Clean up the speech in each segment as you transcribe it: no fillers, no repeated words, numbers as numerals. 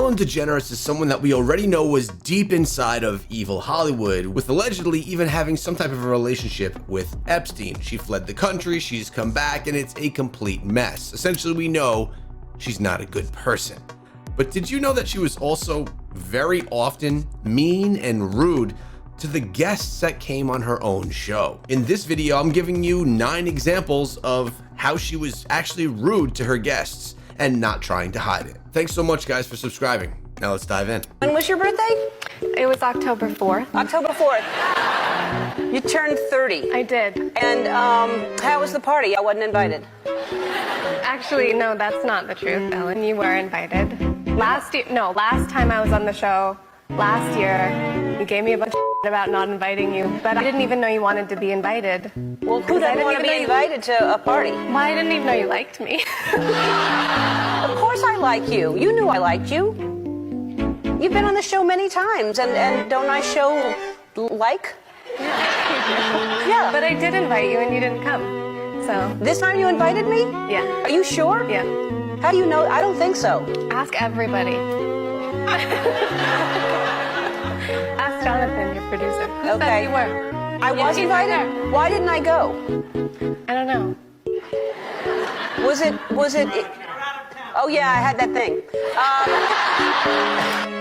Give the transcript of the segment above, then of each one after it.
Ellen DeGeneres is someone that we already know was deep inside of evil Hollywood, with allegedly even having some type of a relationship with Epstein. She fled the country, she's come back, and it's a complete mess. Essentially, we know she's not a good person. But did you know that she was also very often mean and rude to the guests that came on her own show? In this video, I'm giving you 9 examples of how she was actually rude to her guests and not trying to hide it. Thanks so much, guys, for subscribing. Now let's dive in. When was your birthday? It was October 4th. October 4th. You turned 30. I did. And how was the party? I wasn't invited. Actually, no, that's not the truth, Ellen. You were invited. Last time I was on the show, last year, you gave me a bunch of about not inviting you, but I didn't even know you wanted to be invited. Well, who doesn't want to be invited to a party? Well, I didn't even know you liked me. Of course I like you. You knew I liked you. You've been on the show many times, and don't I show like? Yeah, but I did invite you and you didn't come, so. This time you invited me? Yeah. Are you sure? Yeah. How do you know? I don't think so. Ask everybody. Ask Jonathan, your producer. Who said you were? I was invited? Why didn't I go? I don't know. Was it? Oh yeah, I had that thing.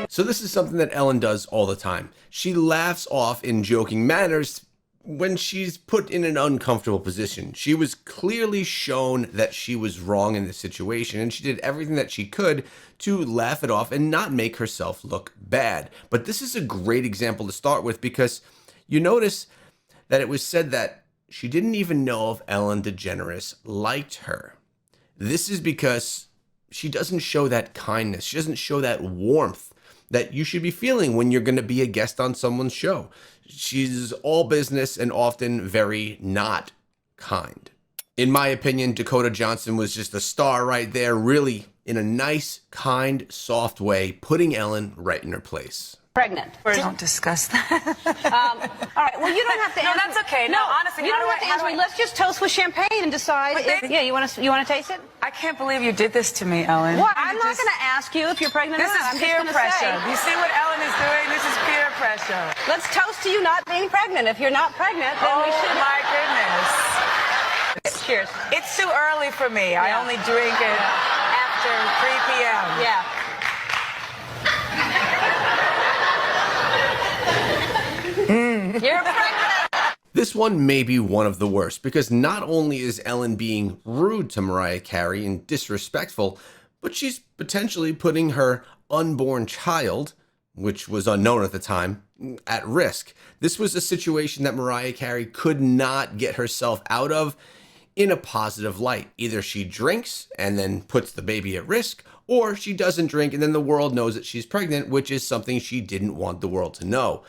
So this is something that Ellen does all the time. She laughs off in joking manners when she's put in an uncomfortable position. She was clearly shown that she was wrong in this situation, and she did everything that she could to laugh it off and not make herself look bad. But this is a great example to start with, because you notice that it was said that she didn't even know if Ellen DeGeneres liked her. This is because she doesn't show that kindness. She doesn't show that warmth that you should be feeling when you're going to be a guest on someone's show. She's all business and often very not kind. In my opinion, Dakota Johnson was just a star right there, really in a nice, kind, soft way, putting Ellen right in her place. Pregnant. Don't discuss that. All right. Well, you don't have to. No, that's okay. No, honestly, you don't have to answer me. Let's just toast with champagne and decide. Yeah, you want to taste it? I can't believe you did this to me, Ellen. What? I'm not going to ask you if you're pregnant or This not. is peer pressure. You see what Ellen is doing? This is peer pressure. Let's toast to you not being pregnant. If you're not pregnant, then we should. Oh my goodness. Cheers. It's too early for me. I only drink it after 3 p.m. Yeah. You're pregnant. This one may be one of the worst, because not only is Ellen being rude to Mariah Carey and disrespectful, but she's potentially putting her unborn child, which was unknown at the time, at risk. This was a situation that Mariah Carey could not get herself out of in a positive light. Either she drinks and then puts the baby at risk, or she doesn't drink and then the world knows that she's pregnant, which is something she didn't want the world to know.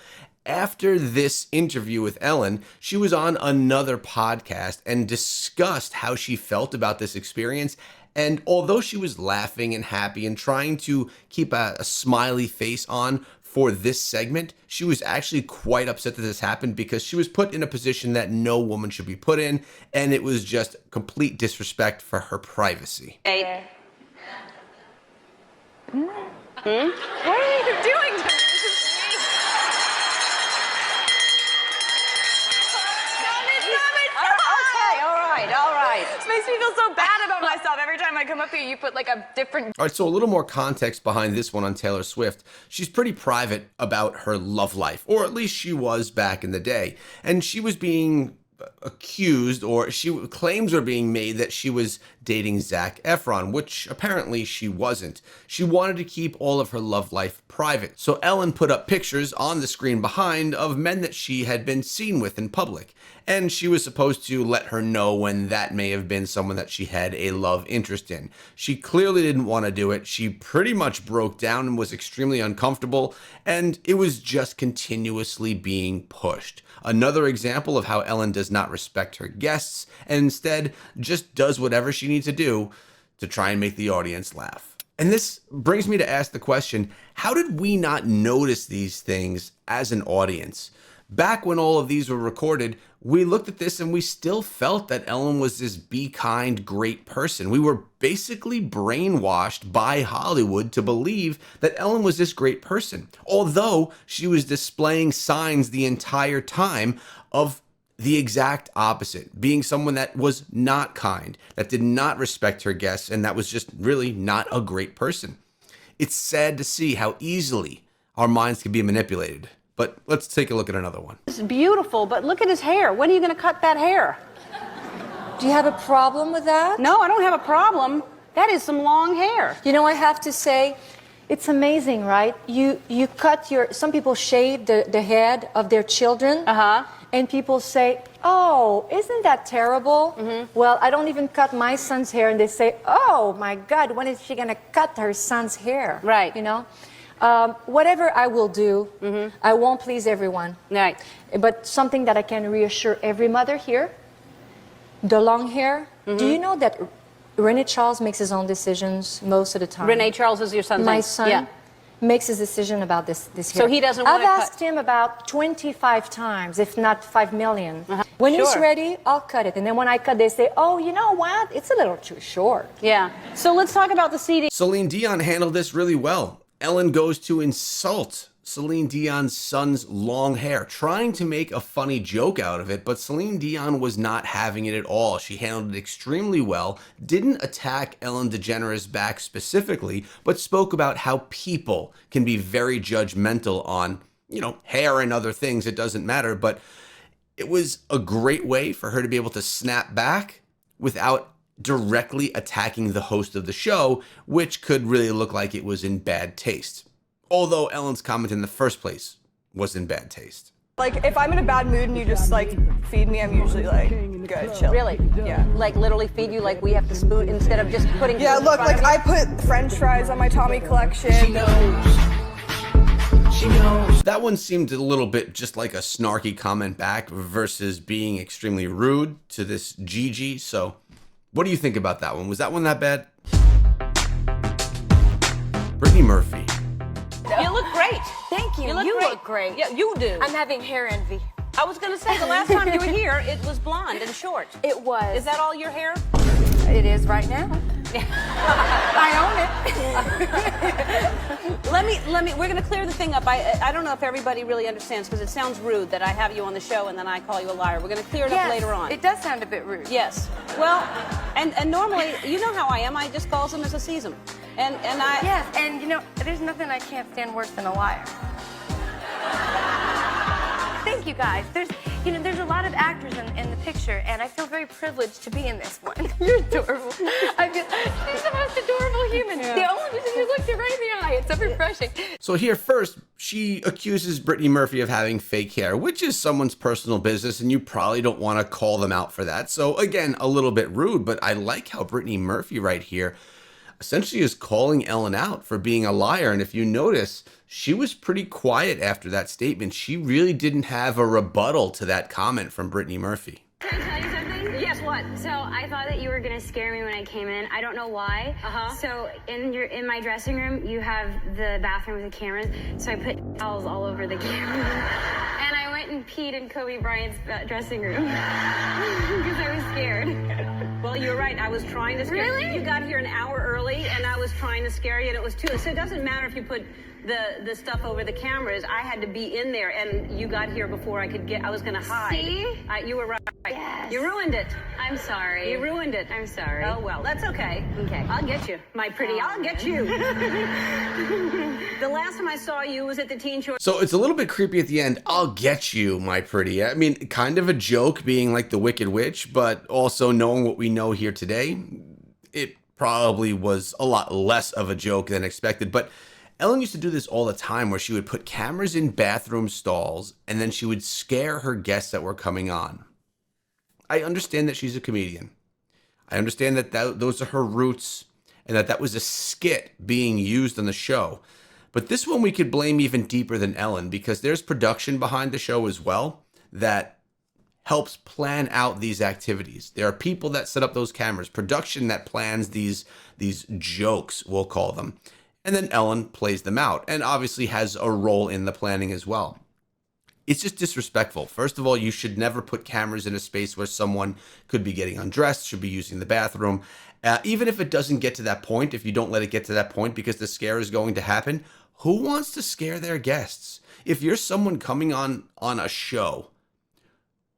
After this interview with Ellen, she was on another podcast and discussed how she felt about this experience. And although she was laughing and happy and trying to keep a smiley face on for this segment, she was actually quite upset that this happened, because she was put in a position that no woman should be put in, and it was just complete disrespect for her privacy. Hey. What are you doing to me? All right. It makes me feel so bad about myself. Every time I come up here, you put like a different... All right, so a little more context behind this one on Taylor Swift. She's pretty private about her love life, or at least she was back in the day. And she was being accused, or claims were being made that she was dating Zac Efron, which apparently she wasn't. She wanted to keep all of her love life private. So Ellen put up pictures on the screen behind of men that she had been seen with in public. And she was supposed to let her know when that may have been someone that she had a love interest in. She clearly didn't want to do it. She pretty much broke down and was extremely uncomfortable, and it was just continuously being pushed. Another example of how Ellen does not respect her guests and instead just does whatever she needs to do to try and make the audience laugh. And this brings me to ask the question, how did we not notice these things as an audience? Back when all of these were recorded, we looked at this and we still felt that Ellen was this be kind, great person. We were basically brainwashed by Hollywood to believe that Ellen was this great person, although she was displaying signs the entire time of the exact opposite, being someone that was not kind, that did not respect her guests, and that was just really not a great person. It's sad to see how easily our minds can be manipulated. But let's take a look at another one. It's beautiful, but look at his hair. When are you going to cut that hair? Do you have a problem with that? No, I don't have a problem. That is some long hair. You know, I have to say, it's amazing, right? You cut some people shave the head of their children. And people say, oh, isn't that terrible? Well, I don't even cut my son's hair, and they say, oh my God, when is she gonna cut her son's hair? Right. You know? Whatever I will do, I won't please everyone. Right. But something that I can reassure every mother here, the long hair, do you know that Rene Charles makes his own decisions most of the time? Rene Charles is your son's My name? son. Yeah. Makes his decision about this hair. So he doesn't want I've to cut. asked him about 25 times, if not 5 million. When he's Sure. ready, I'll cut it. And then when I cut, they say, oh, you know what? It's a little too short. Yeah. So let's talk about the CD. Celine Dion handled this really well. Ellen goes to insult Celine Dion's son's long hair, trying to make a funny joke out of it, but Celine Dion was not having it at all. She handled it extremely well, didn't attack Ellen DeGeneres back specifically, but spoke about how people can be very judgmental on, hair and other things. It doesn't matter, but it was a great way for her to be able to snap back without directly attacking the host of the show, which could really look like it was in bad taste. Although Ellen's comment in the first place was in bad taste. Like, if I'm in a bad mood and you just, feed me, I'm usually, good, chill. Really? Yeah. Like literally feed you, like we have to spoon instead of just putting Yeah, food in look, front of you? I put French fries on my Tommy collection. She knows. That one seemed a little bit just like a snarky comment back versus being extremely rude to this Gigi. So what do you think about that one? Was that one that bad? Brittany Murphy. You look great. Thank you. You look great. Yeah, you do. I'm having hair envy. I was going to say, the last time you were here, it was blonde and short. It was. Is that all your hair? It is right now. I own it. Let me, we're going to clear the thing up. I don't know if everybody really understands, because it sounds rude that I have you on the show and then I call you a liar. We're going to clear it up later on. It does sound a bit rude. Yes. Well, and normally, you know how I am. I just calls them as I sees them. And I... Yes, and there's nothing I can't stand worse than a liar. Thank you, guys. There's a lot of actors in the picture, and I feel very privileged to be in this one. You're adorable. She's the most adorable human. Yeah. The only reason you looked it right in the eye. It's so refreshing. So here first, she accuses Brittany Murphy of having fake hair, which is someone's personal business, and you probably don't want to call them out for that. So again, a little bit rude, but I like how Brittany Murphy right here essentially is calling Ellen out for being a liar. And if you notice, she was pretty quiet after that statement. She really didn't have a rebuttal to that comment from Brittany Murphy. Can I tell you something? Yes, what? So I thought that you were gonna scare me when I came in. I don't know why. So in my dressing room, you have the bathroom with the cameras. So I put towels all over the cameras, and I went and peed in Kobe Bryant's dressing room because I was scared. Well, you're right. I was trying to scare you. Really? You got here an hour early, and I was trying to scare you, and it was too. So it doesn't matter if you put the stuff over the cameras. I had to be in there, and you got here before I could get. I was going to hide. See? You were right. Yes. You ruined it. I'm sorry. You ruined it. I'm sorry. Oh, well, that's okay. Okay. I'll get you, my pretty. I'll get you. The last time I saw you was at the teen show. So it's a little bit creepy at the end. I'll get you, my pretty. I mean, kind of a joke being like the Wicked Witch, but also knowing what we know here today, it probably was a lot less of a joke than expected. But Ellen used to do this all the time, where she would put cameras in bathroom stalls and then she would scare her guests that were coming on. I understand that she's a comedian. I understand that those are her roots and that was a skit being used on the show. But this one we could blame even deeper than Ellen, because there's production behind the show as well that helps plan out these activities. There are people that set up those cameras, production that plans these jokes, we'll call them. And then Ellen plays them out and obviously has a role in the planning as well. It's just disrespectful. First of all, you should never put cameras in a space where someone could be getting undressed, should be using the bathroom. Even if it doesn't get to that point, if you don't let it get to that point because the scare is going to happen, who wants to scare their guests? If you're someone coming on a show,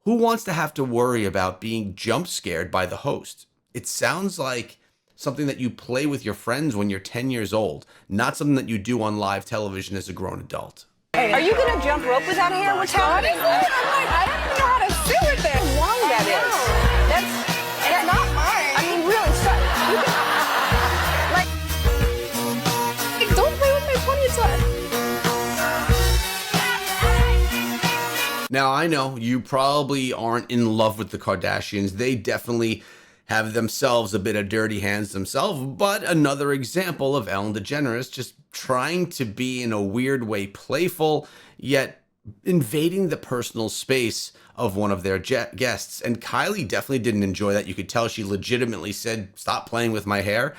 who wants to have to worry about being jump scared by the host? It sounds like something that you play with your friends when you're 10 years old, not something that you do on live television as a grown adult. Are you going to jump rope with that hair? What's happening? I'm like, I don't even know how to sit with it. How long that is? It's not mine. I mean, really, Don't play with my ponytail. Now, I know you probably aren't in love with the Kardashians. They definitely have themselves a bit of dirty hands themselves, but another example of Ellen DeGeneres just trying to be in a weird way playful, yet invading the personal space of one of their guests. And Kylie definitely didn't enjoy that. You could tell she legitimately said, "Stop playing with my hair."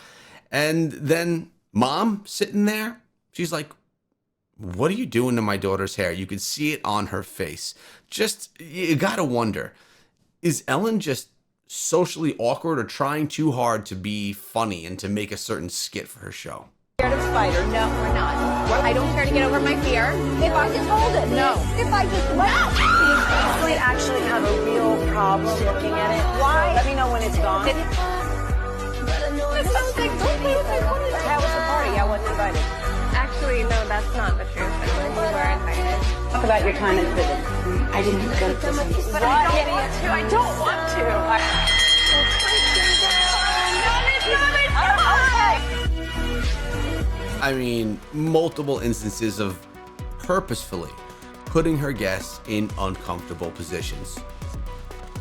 And then Mom sitting there, she's like, "What are you doing to my daughter's hair?" You could see it on her face. Just, you gotta wonder, is Ellen just socially awkward or trying too hard to be funny and to make a certain skit for her show? scared of spider. No, we're not. I don't care to get over my fear. If I just hold it. No. If I just I actually have a real problem looking at it. Why? Let me know when it's gone. It sounds like, don't play with my ponytail. How was the party? I wasn't invited. Actually, no, that's not the truth. Ellen. You were invited. Talk about your time in prison. I didn't go to prison. But I don't want to. I don't want to. I mean, multiple instances of purposefully putting her guests in uncomfortable positions.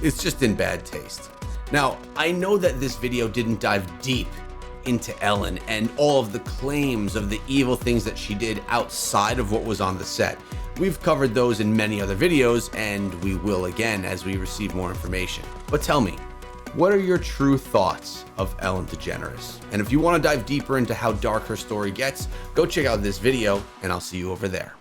It's just in bad taste. Now, I know that this video didn't dive deep into Ellen and all of the claims of the evil things that she did outside of what was on the set. We've covered those in many other videos, and we will again as we receive more information. But tell me, what are your true thoughts of Ellen DeGeneres? And if you want to dive deeper into how dark her story gets, go check out this video, and I'll see you over there.